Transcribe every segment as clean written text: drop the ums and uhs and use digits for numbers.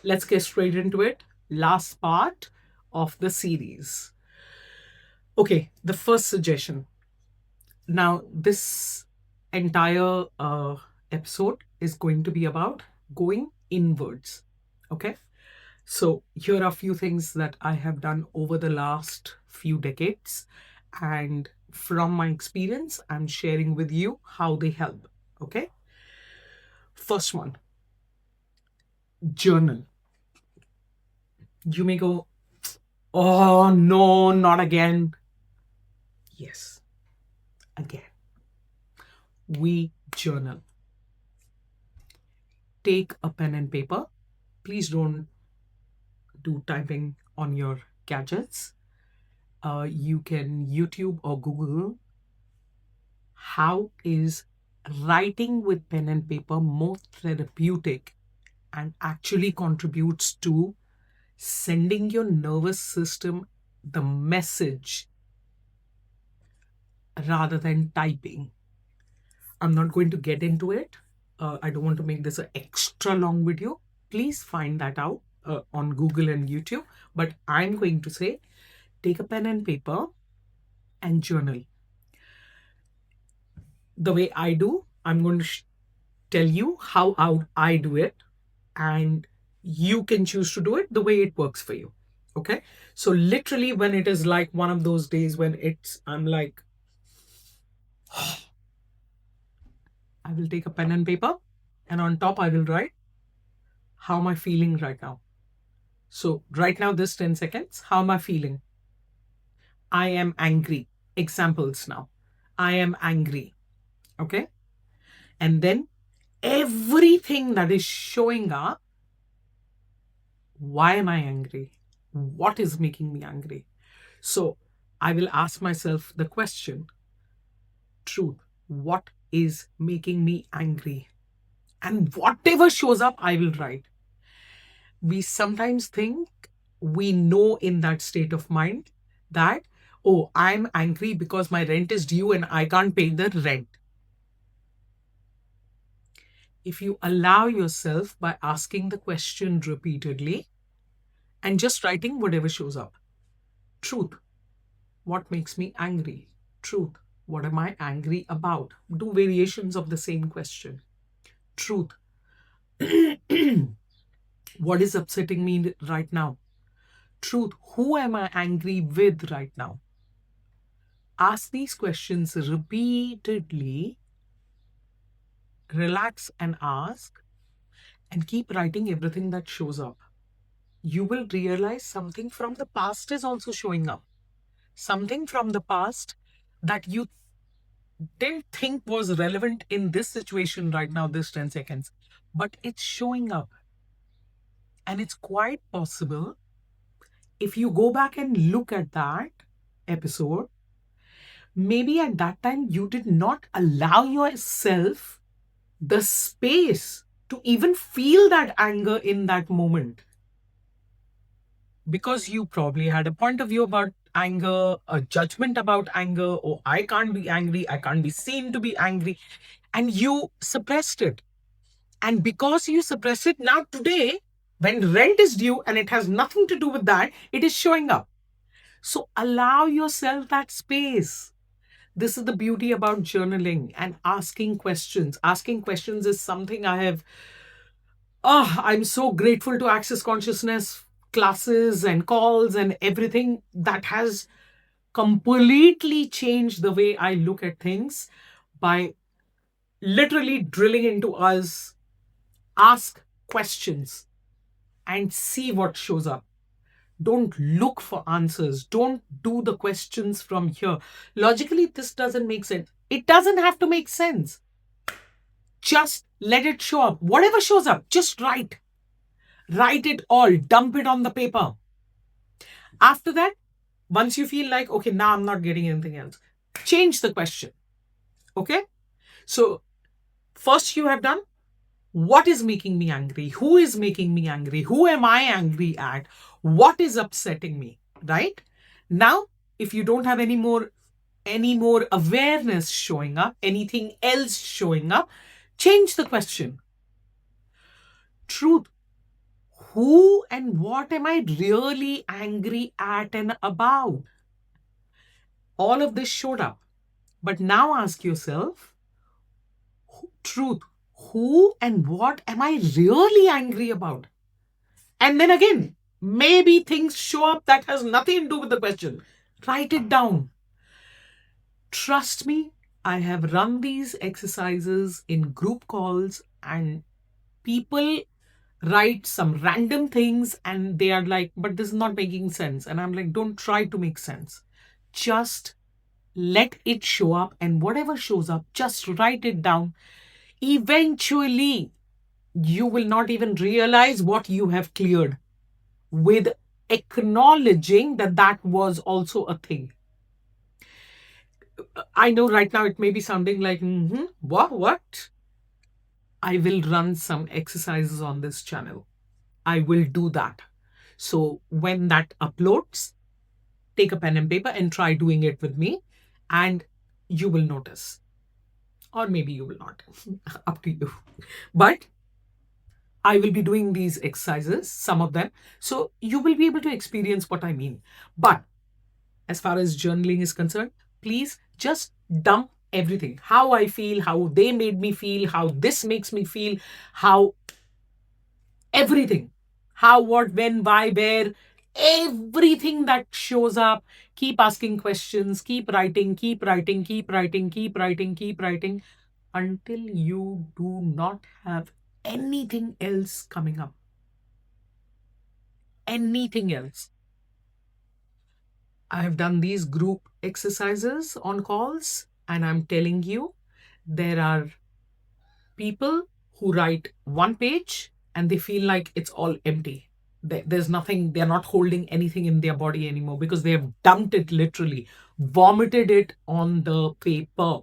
let's get straight into it. Last part of the series. Okay, the first suggestion. Now, this entire episode is going to be about going inwards. Okay, so here are a few things that I have done over the last few decades, and from my experience, I'm sharing with you how they help. Okay, first one, journal. You may go, oh no, not again. Yes, again. We journal. Take a pen and paper. Please don't do typing on your gadgets. You can YouTube or Google how is writing with pen and paper more therapeutic and actually contributes to sending your nervous system the message rather than typing. I'm not going to get into it. I don't want to make this an extra long video. Please find that out on Google and YouTube. But I'm going to say take a pen and paper and journal. The way I do, I'm going to tell you how I do it, and you can choose to do it the way it works for you. Okay. So, literally, when it is like one of those days when I'm like, I will take a pen and paper, and on top, I will write, how am I feeling right now? So, right now, this 10 seconds, how am I feeling? I am angry. Examples now. I am angry. Okay. And then everything that is showing up, why am I angry? What is making me angry? So, I will ask myself the question, truth, what is making me angry? And whatever shows up, I will write. We sometimes think we know in that state of mind that, oh, I'm angry because my rent is due and I can't pay the rent. If you allow yourself by asking the question repeatedly and just writing whatever shows up, truth, what makes me angry? Truth, what am I angry about? Do variations of the same question. Truth, what is upsetting me right now? Truth, who am I angry with right now? Ask these questions repeatedly, relax and ask, and keep writing everything that shows up. You will realize something from the past is also showing up. Something from the past that you didn't think was relevant in this situation right now, this 10 seconds, but it's showing up. And it's quite possible if you go back and look at that episode, maybe at that time you did not allow yourself the space to even feel that anger in that moment because you probably had a point of view about anger, a judgment about anger, or I can't be angry, I can't be seen to be angry, and you suppressed it. And because you suppress it, now today, when rent is due and it has nothing to do with that, it is showing up. So allow yourself that space. This is the beauty about journaling and asking questions. Asking questions is something I'm so grateful to Access Consciousness classes and calls and everything that has completely changed the way I look at things by literally drilling into us, ask questions and see what shows up. Don't look for answers. Don't do the questions from here. Logically, this doesn't make sense. It doesn't have to make sense. Just let it show up. Whatever shows up, just write. Write it all. Dump it on the paper. After that, once you feel like, okay, now I'm not getting anything else, change the question. Okay? So, first you have done, what is making me angry? Who is making me angry? Who am I angry at? What is upsetting me? Right? Now, if you don't have any more awareness showing up, anything else showing up, change the question. Truth. Who and what am I really angry at and about? All of this showed up. But now ask yourself, truth, who and what am I really angry about? And then again, maybe things show up that has nothing to do with the question. Write it down. Trust me, I have run these exercises in group calls, and people write some random things and they are like, but this is not making sense. And I'm like, don't try to make sense. Just let it show up, and whatever shows up, just write it down. Eventually, you will not even realize what you have cleared with acknowledging that that was also a thing. I know right now it may be sounding like, what? I will run some exercises on this channel. I will do that. So when that uploads, take a pen and paper and try doing it with me, and you will notice. Or maybe you will not. Up to you. But I will be doing these exercises, some of them. So you will be able to experience what I mean. But as far as journaling is concerned, please just dump everything. How I feel, how they made me feel, how this makes me feel, how everything. How, what, when, why, where, everything that shows up. Keep asking questions, keep writing, keep writing, keep writing, keep writing, keep writing until you do not have anything else coming up. Anything else. I have done these group exercises on calls, and I'm telling you, there are people who write one page and they feel like it's all empty. There's nothing, they're not holding anything in their body anymore because they have dumped it literally, vomited it on the paper,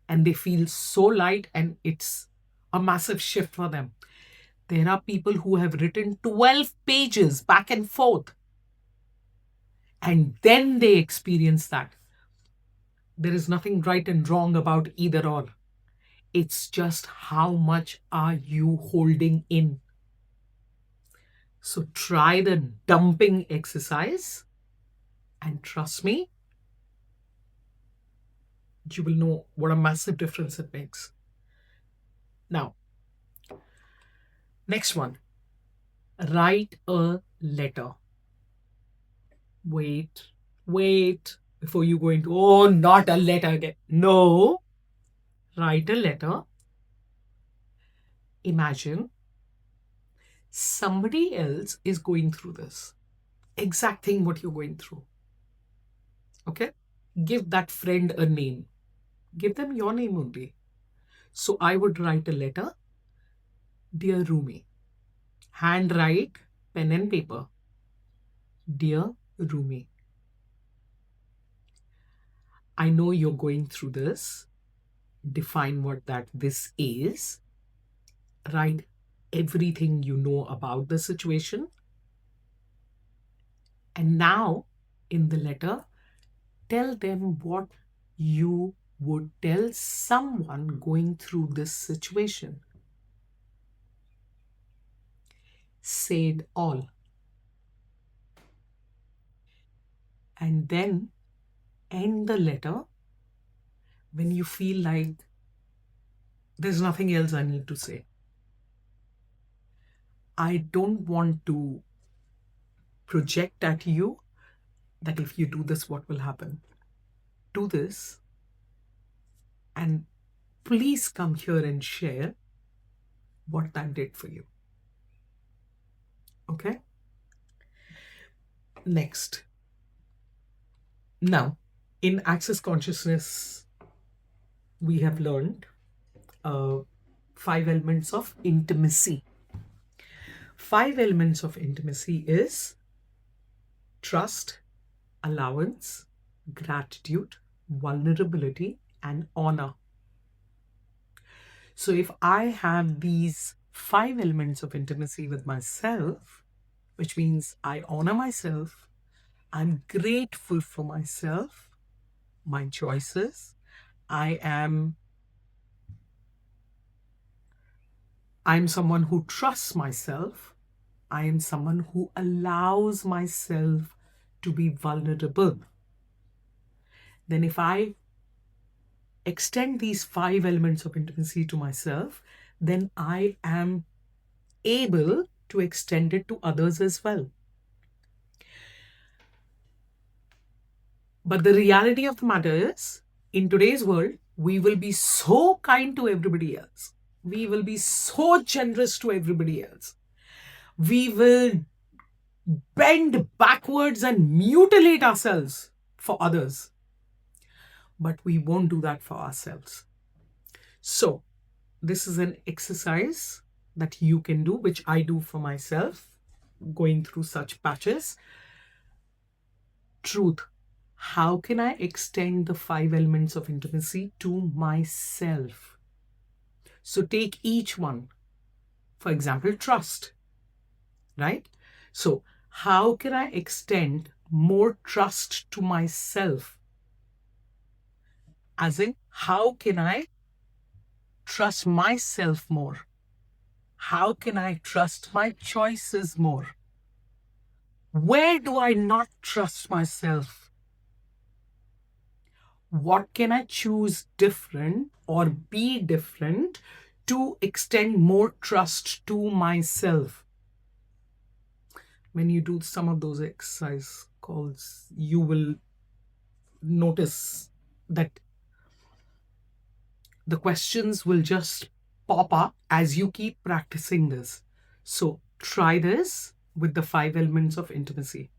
and they feel so light, and it's a massive shift for them. There are people who have written 12 pages back and forth, and then they experience that. There is nothing right and wrong about either or. It's just how much are you holding in. So try the dumping exercise, and trust me, you will know what a massive difference it makes. Now, next one, write a letter. Wait, before you go into, oh, not a letter again. No, write a letter. Imagine somebody else is going through this exact thing what you're going through. Okay? Give that friend a name. Give them your name only. So I would write a letter. Dear Rumi. Handwrite, pen and paper. Dear Rumi, I know you're going through this. Define what that this is. Write everything you know about the situation. And now, in the letter, tell them what you would tell someone going through this situation. Say it all. And then end the letter when you feel like there's nothing else I need to say. I don't want to project at you that if you do this, what will happen. Do this, and please come here and share what that did for you. Okay? Next. Now, in Access Consciousness, we have learned 5 elements of intimacy. 5 elements of intimacy is trust, allowance, gratitude, vulnerability, and honor. So if I have these 5 elements of intimacy with myself, which means I honor myself, I'm grateful for myself, my choices, I'm someone who trusts myself, I am someone who allows myself to be vulnerable, then if I extend these 5 elements of intimacy to myself, then I am able to extend it to others as well. But the reality of the matter is, in today's world, we will be so kind to everybody else. We will be so generous to everybody else. We will bend backwards and mutilate ourselves for others. But we won't do that for ourselves. So, this is an exercise that you can do, which I do for myself, going through such patches. Truth. How can I extend the 5 elements of intimacy to myself? So take each one. For example, trust, right? So how can I extend more trust to myself? As in, how can I trust myself more? How can I trust my choices more? Where do I not trust myself? What can I choose different or be different to extend more trust to myself? When you do some of those exercise calls, you will notice that the questions will just pop up as you keep practicing this. So try this with the 5 elements of intimacy.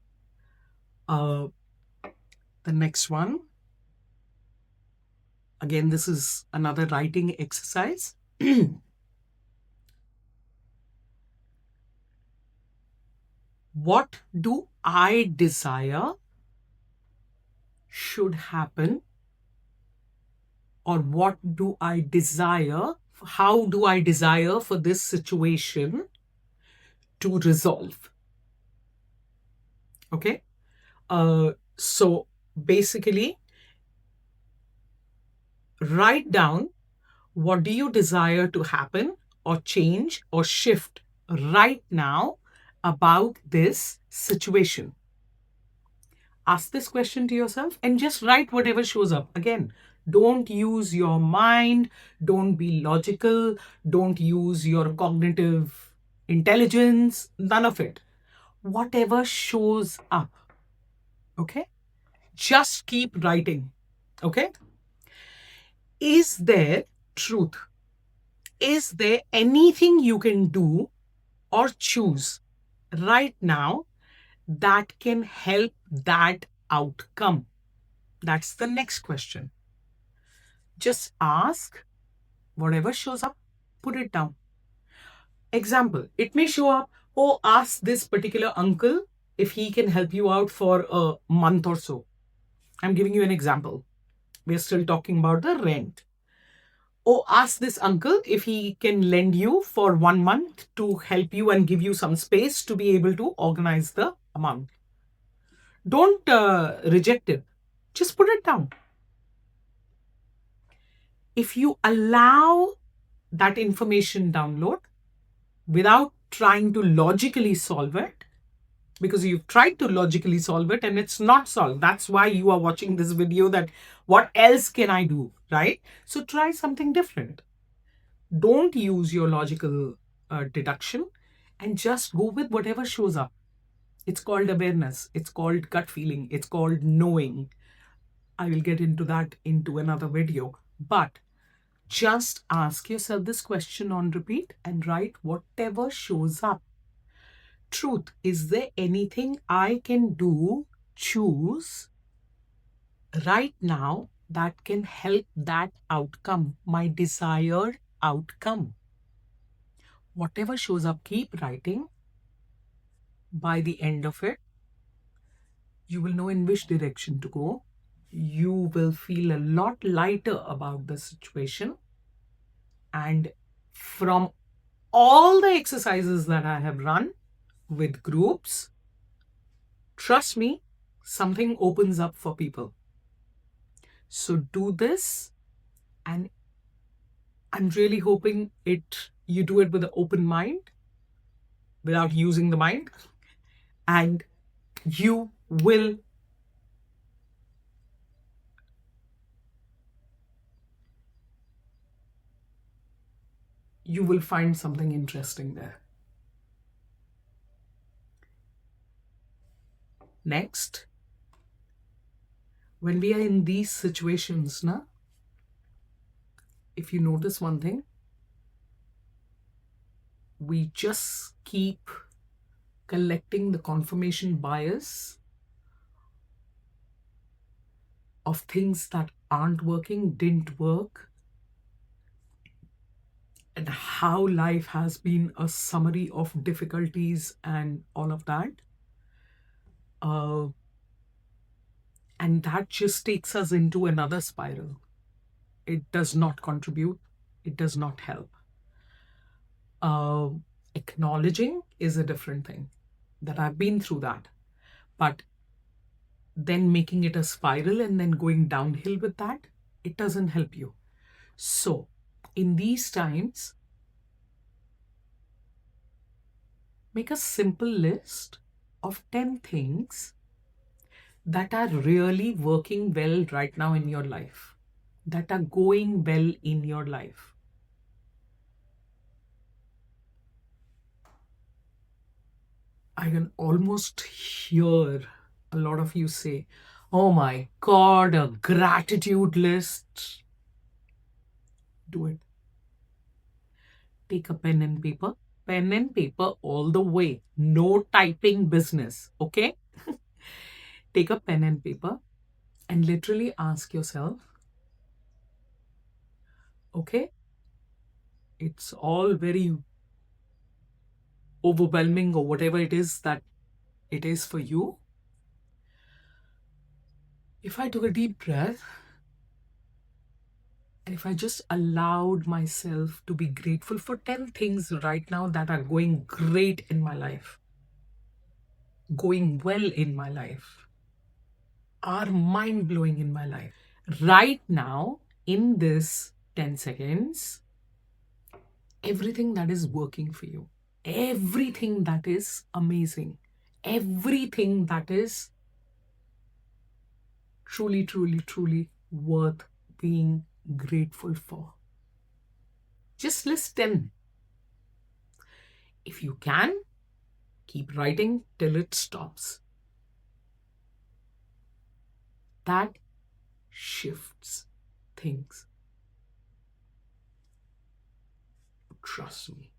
The next one, again, this is another writing exercise. What do I desire should happen? Or what do I desire? How do I desire for this situation to resolve? Okay. So basically, write down what do you desire to happen or change or shift right now about this situation. Ask this question to yourself and just write whatever shows up. Again, don't use your mind, don't be logical, don't use your cognitive intelligence, none of it. Whatever shows up. Okay? Just keep writing. Okay? Is there truth? Is there anything you can do or choose right now that can help that outcome? That's the next question. Just ask, whatever shows up, put it down. Example, it may show up, oh, ask this particular uncle if he can help you out for a month or so. I'm giving you an example. We're still talking about the rent. Oh, ask this uncle if he can lend you for 1 month to help you and give you some space to be able to organize the amount. Don't reject it. Just put it down. If you allow that information download without trying to logically solve it, because you've tried to logically solve it and it's not solved. That's why you are watching this video, that what else can I do, right? So try something different. Don't use your logical deduction and just go with whatever shows up. It's called awareness. It's called gut feeling. It's called knowing. I will get into that into another video. But just ask yourself this question on repeat and write whatever shows up. Truth. Is there anything I can do, choose right now that can help that outcome, my desired outcome? Whatever shows up, keep writing. By the end of it, you will know in which direction to go. You will feel a lot lighter about the situation. And from all the exercises that I have run with groups, trust me, something opens up for people. So do this, and I'm really hoping you do it with an open mind. without using the mind, and you will you will find something interesting there. Next, when we are in these situations, na, if you notice one thing, we just keep collecting the confirmation bias of things that aren't working, didn't work, and how life has been a summary of difficulties and all of that. Uh, and that just takes us into another spiral. It does not contribute, it does not help. Uh, Acknowledging is a different thing, that I've been through that. But then making it a spiral and then going downhill with that, it doesn't help you. So, in these times, make a simple list of 10 things that are really working well right now in your life, that are going well in your life. I can almost hear a lot of you say, "Oh my God, a gratitude list." Do it. Take a pen and paper all the way. No typing business, okay? Take a pen and paper and literally ask yourself, okay, it's all very overwhelming or whatever it is that it is for you. If I took a deep breath and if I just allowed myself to be grateful for 10 things right now that are going great in my life, going well in my life, are mind blowing in my life. Right now, in this 10 seconds, everything that is working for you, everything that is amazing, everything that is truly, truly, truly worth being grateful for. Just list 10. If you can, keep writing till it stops. That shifts things. Trust me.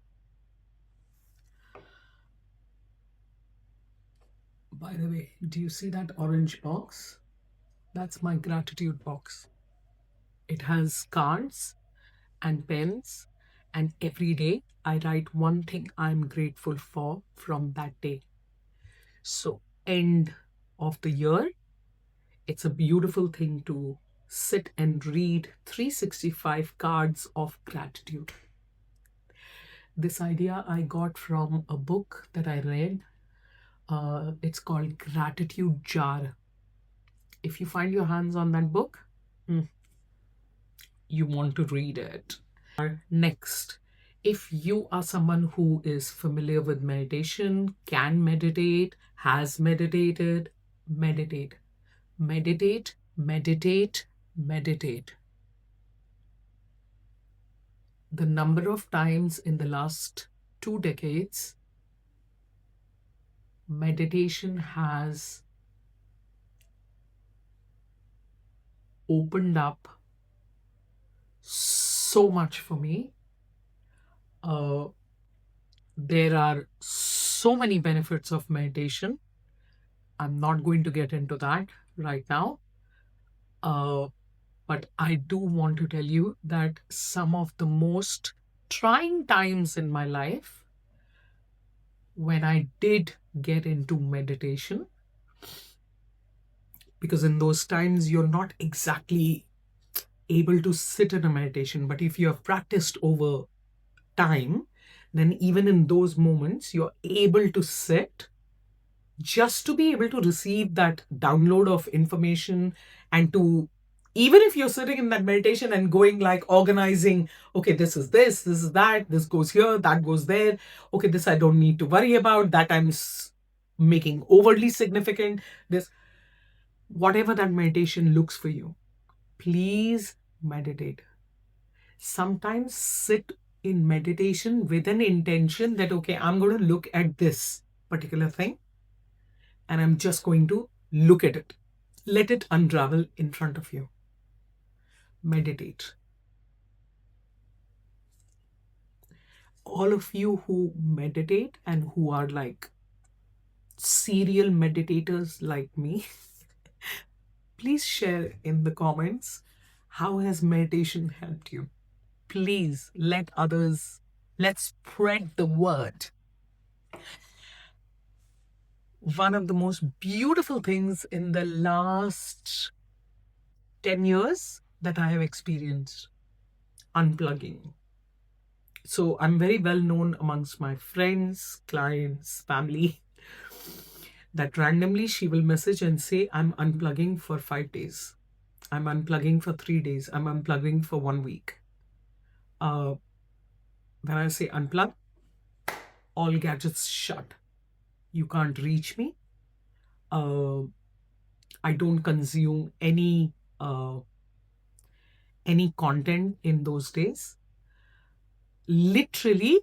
By the way, do you see that orange box? That's my gratitude box. It has cards and pens, and every day I write one thing I'm grateful for from that day. So, end of the year, it's a beautiful thing to sit and read 365 cards of gratitude. This idea I got from a book that I read. It's called Gratitude Jar. If you find your hands on that book, you want to read it. Next, if you are someone who is familiar with meditation, can meditate, has meditated, meditate. Meditate, meditate, meditate. The number of times in the last 2 decades meditation has opened up so much for me. There are so many benefits of meditation. I'm not going to get into that right now. But I do want to tell you that some of the most trying times in my life, when I did get into meditation, because in those times you're not exactly able to sit in a meditation, but if you have practiced over time, then even in those moments you're able to sit just to be able to receive that download of information and to Even if you're sitting in that meditation and going like organizing, okay, this is that, this goes here, that goes there, okay, this I don't need to worry about, that making overly significant, this, whatever that meditation looks for you, please meditate. Sometimes sit in meditation with an intention that, okay, I'm going to look at this particular thing and I'm just going to look at it. Let it unravel in front of you. Meditate. All of you who meditate and who are like serial meditators like me, please share in the comments, how has meditation helped you? Please let's spread the word. One of the most beautiful things in the last 10 years that I have experienced, unplugging. So I'm very well known amongst my friends, clients, family, that randomly she will message and say, I'm unplugging for 5 days. I'm unplugging for 3 days. I'm unplugging for 1 week. Uh, when I say unplug, all gadgets shut. You can't reach me. Uh, I don't consume any content in those days. Literally,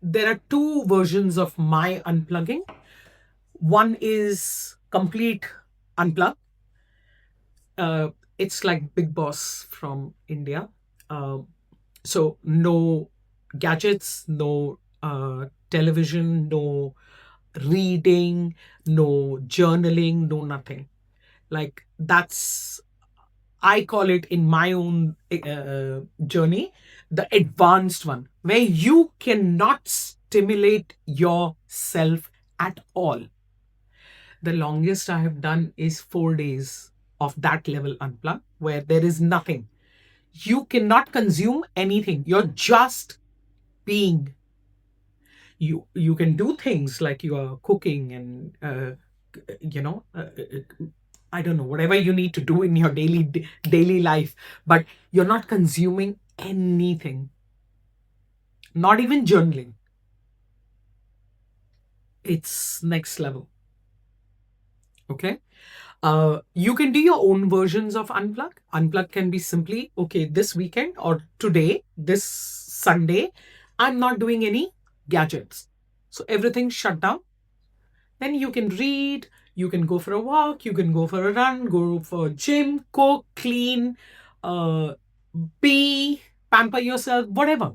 there are two versions of my unplugging. One is complete unplug. It's like Big Boss from India. Uh, so no gadgets, no television, no reading, no journaling, no nothing. Like that's, I call it in my own journey, the advanced one, where you cannot stimulate yourself at all. The longest I have done is 4 days of that level unplug, where there is nothing. You cannot consume anything. You're just being. You can do things like you are cooking and you know I don't know, whatever you need to do in your daily life, but you're not consuming anything, not even journaling. It's next level. Okay. You can do your own versions of unplug. Unplug can be simply, okay, this weekend or today, this Sunday, I'm not doing any gadgets. So everything shut down. Then you can read, you can go for a walk, you can go for a run, go for a gym, cook, clean, uh, be, pamper yourself, whatever.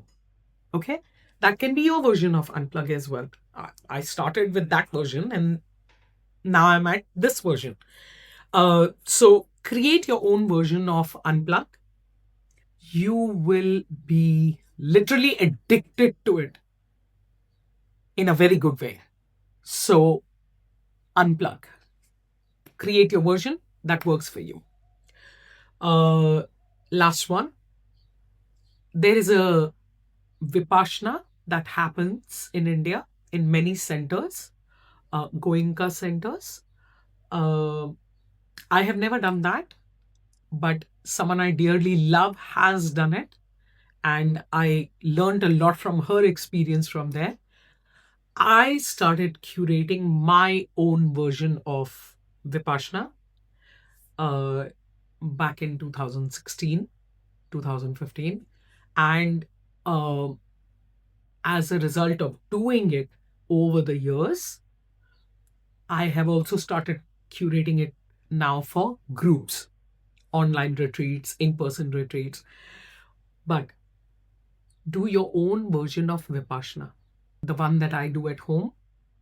Okay. That can be your version of unplug as well. I started with that version and now I'm at this version. So create your own version of unplug. You will be literally addicted to it in a very good way. So unplug. Create your version that works for you. Uh, Last one. There is a Vipassana that happens in India in many centers, Goenka centers. Uh, I have never done that, but someone I dearly love has done it. And I learned a lot from her experience from there. I started curating my own version of Vipassana uh, back in 2016, 2015. And uh, as a result of doing it over the years, I have also started curating it now for groups, online retreats, in person retreats. But do your own version of Vipassana. The one that I do at home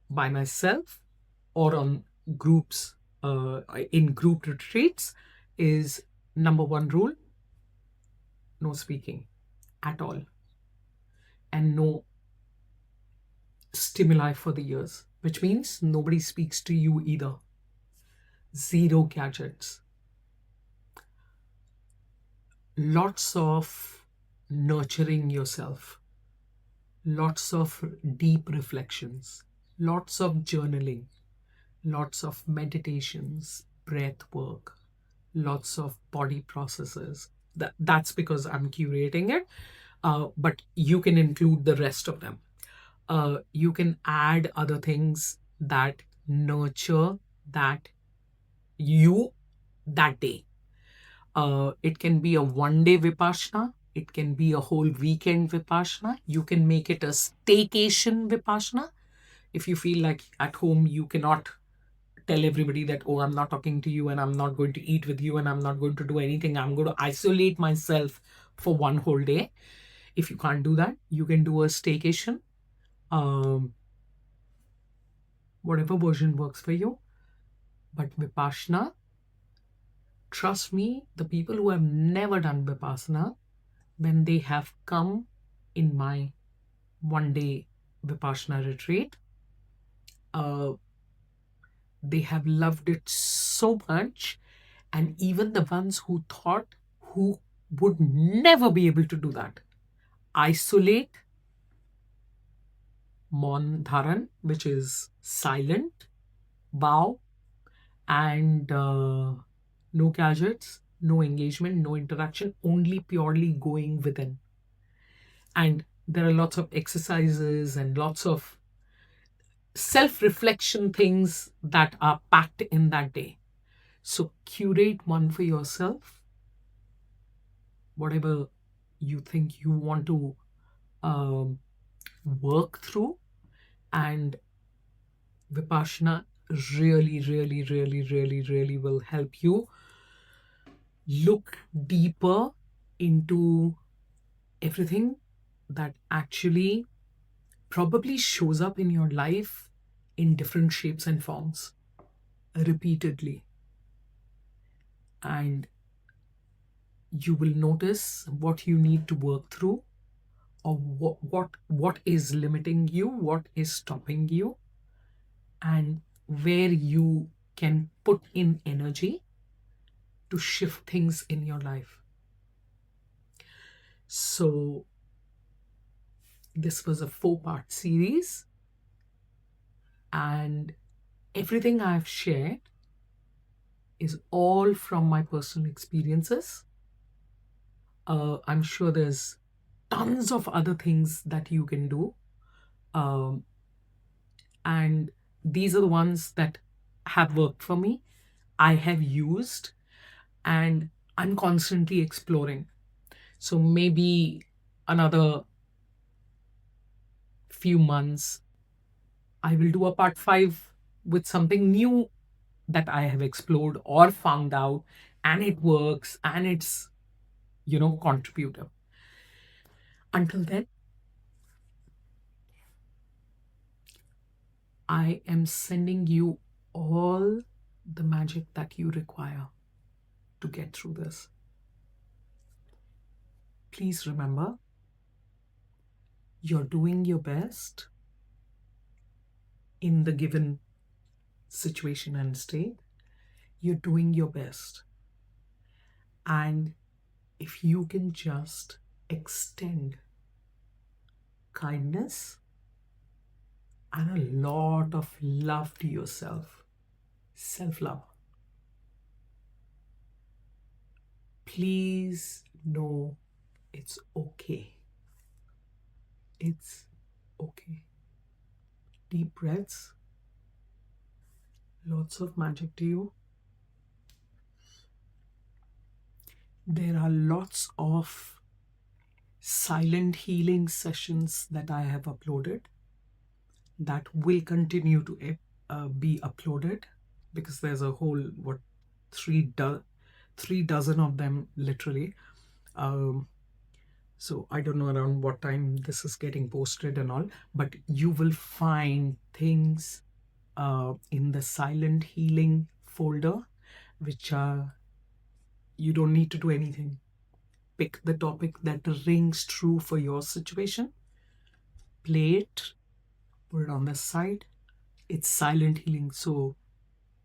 by myself or on groups, in group retreats, is number one rule: no speaking at all, and no stimuli for the ears, which means nobody speaks to you either. Zero gadgets. Lots of nurturing yourself, lots of deep reflections, lots of journaling, lots of meditations, breath work, lots of body processes. That's because I'm curating it. But you can include the rest of them. You can add other things that nurture that you that day. It can be a 1 day Vipassana. It can be a whole weekend Vipassana. You can make it a staycation Vipassana. If you feel like at home you cannot tell everybody that, oh, I'm not talking to you and I'm not going to eat with you and I'm not going to do anything. I'm going to isolate myself for 1 whole day. If you can't do that, you can do a staycation. Um, whatever version works for you. But Vipassana, trust me, the people who have never done Vipassana, when they have come in my 1 day Vipassana retreat, uh, they have loved it so much. And even the ones who thought who would never be able to do that, isolate, Mon Dharan, which is silent, bow, and no gadgets, no engagement, no interaction, only purely going within. And there are lots of exercises and lots of self reflection things that are packed in that day. So curate one for yourself, whatever you think you want to um, work through. And Vipassana really, really, really, really, really will help you look deeper into everything that actually probably shows up in your life in different shapes and forms repeatedly. And you will notice what you need to work through, or what is limiting you, what is stopping you, and where you can put in energy to shift things in your life. So this was a 4-part series, and everything I've shared is all from my personal experiences. I'm sure there's tons of other things that you can do. Um, and these are the ones that have worked for me, I have used, and I'm constantly exploring. So maybe another few months, I will do a part 5 with something new that I have explored or found out, and it works and it's, contributive. Until then, I am sending you all the magic that you require to get through this. Please remember, you're doing your best in the given situation and state. You're doing your best. And if you can just extend kindness and a lot of love to yourself, self love, please know it's okay. It's okay. Deep breaths, lots of magic to you. There are lots of silent healing sessions that I have uploaded that will continue to be uploaded, because there's a whole, three dozen of them, literally. So I don't know around what time this is getting posted and all, but you will find things in the silent healing folder, which are, you don't need to do anything. Pick the topic that rings true for your situation, play it, put it on the side. It's silent healing, so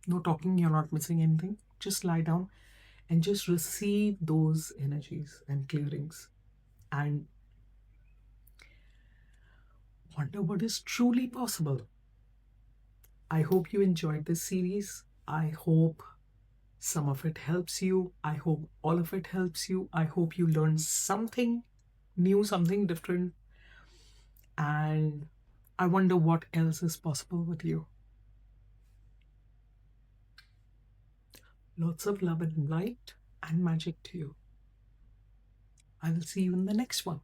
no talking, you're not missing anything. Just lie down and just receive those energies and clearings, and wonder what is truly possible. I hope you enjoyed this series. I hope Some of it helps you. I hope all of it helps you. I hope you learn something new, something different. And I wonder what else is possible with you. Lots of love and light and magic to you. I will see you in the next one.